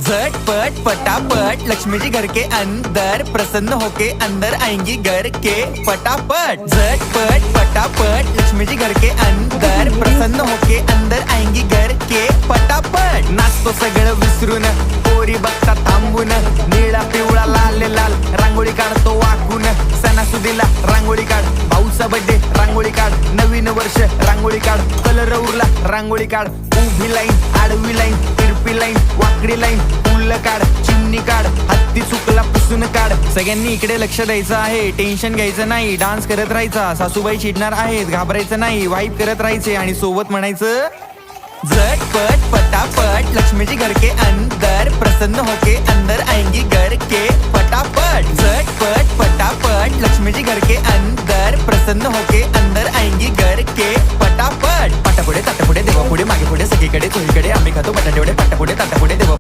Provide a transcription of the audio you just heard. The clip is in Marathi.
झटपट फटाफट लक्ष्मी जी घर के अंदर प्रसन्न होके अंदर आएंगी घर के फटाफट। झटपट फटाफट लक्ष्मी जी घर के अंदर प्रसन्न होके अंदर आएंगी घर के फटाफट। नाचतो सगळं विसरून पोरी बघता थांबून, निळा पिवळा लाल लाल रांगोळी काढतो वाकून। सणासुदीला रांगोळी काढ, भाऊचा बर्थडे रांगोळी काढ, नवीन वर्ष रांगोळी काढ, कलर उरला रांगोळी काढ। उभी लाईन, आडवी लाईन, तिरपी लाईन, वाकडी लाईन, फुल काढ, चिमणी काढ, हत्ती चुकला पुसून काढ। सगळ्यांनी इकडे लक्ष द्यायचं आहे, टेन्शन घ्यायचं नाही, डान्स करत राहायचा। सासूबाई चिडणार आहेत, घाबरायचं नाही, वाईप करत राहायचे आणि सोबत म्हणायचं झटपट फटाफट लक्ष्मी जी घर के अंदर प्रसन्न होके अंदर आएंगी घर के फटाफट। झटपट फटाफट लक्ष्मी जी घर के अंदर प्रसन्न होके अंदर आएंगी घर के फटाफट। पाटापुढे ताटापुढे देवापुढे मागे पुढे सगळीकडे चोहीकडे आम्ही खातो बटाटेवडे, पाटापुढे ताटापुढे देवा